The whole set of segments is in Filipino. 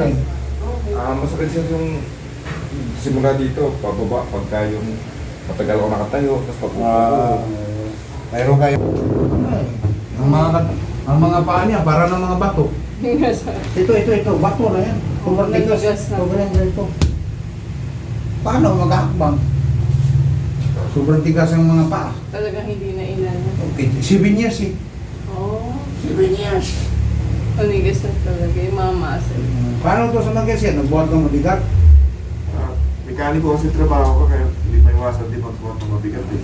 natin. Masakit siya yung simula dito, pababa, pagka yung matagal ako nakatayo, tapos pag-upo ko. Mayroon kayo. Ang mga paa niya, para ng mga bato. Ito, bato na yan. Sobrang tigas. Sobrang ganito. Paano mag-hakbang? Sobrang tigas ang mga paa. Talagang hindi na ilan. Okay, 7 years eh. Oo. 7 years. Panigas na talaga yung mga muscle. Paano ito sa mga kasi? Nagbuhat ng mabigat? Mekaniko kasi trabaho ko, kaya hindi maiwasan din magbuhat ng mabigat din.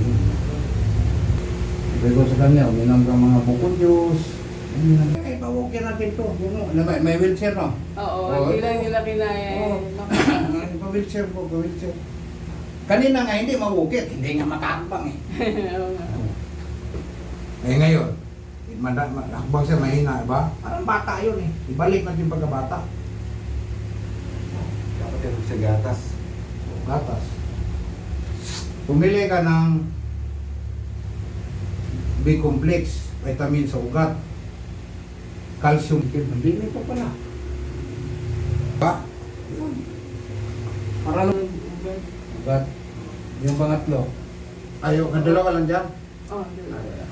Sabi ko sa kanya, uminom ka mga bukod juice. Eh, pawukin natin ito. May wheelchair no? Oo, Oo. hindi lang nila kinaya Oo. eh. Pa-wheelchair po, pa-wheelchair. Kanina nga hindi mawukit, hindi nga makakbang eh. Oo nga. Eh ngayon, hakbang siya mahina, ba? Parang bata yun eh. Ibalik natin pagkabata. Dapat yan sa gatas. Gatas. Pumili ka ng B-complex, vitamin sa ugat, calcium, hindi pa pala. Ba? Yun. Para lang ugat. Yung pangatlo. Ayaw, kadalawa ka lang dyan. Oo, dalawa.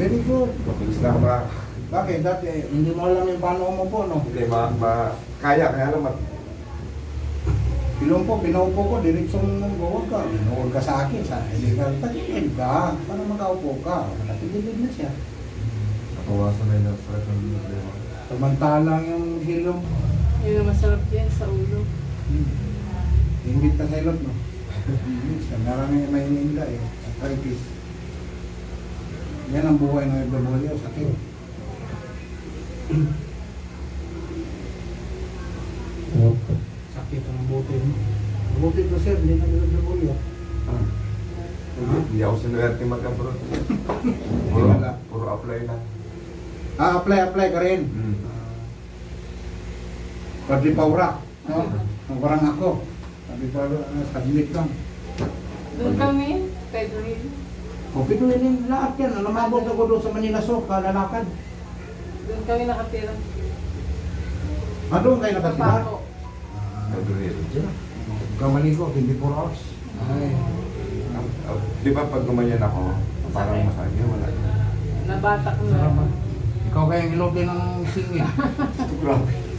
Very good. Mabilis lang ba? Bakit? Dati hindi mo alam yung paano umupo, no? Hindi, kaya lang Pilong pinaupo ko, diretsong huwag ka. Huwag ka sa akin, sa illegal. Tagilid ka, para makaupo ka. Nakatagilid na siya. nakawasan na yung stress ng problema. Samantalang yung hilong, Yun ang masarap yan sa ulo. ingit ka sa ilot, no? Marami may hininda eh. Arthritis. Yan ang buhay ng FW, sakit. Sakit ang buti mo. Buti ko sir, hindi na FW. Hindi ako sinuwerte mag-abroad. Wala. Puro apply na. Apply ka rin. Padri Paura. No? Ang parang ako. Sabi ko, submit lang. Doon kami, Pedro. O, pinuhin lahat yan. Namabot ako doon sa Manila Souk, lalakad. Doon kami nakatira. Doon kayo nakatira? Kapako. February. Kamali ko, 24 hours. Ay. Di ba pag gumanyan ako, parang masaya, wala yun. Nabatak na. Salamat. Ikaw kayang ilote ng singin. Grabe.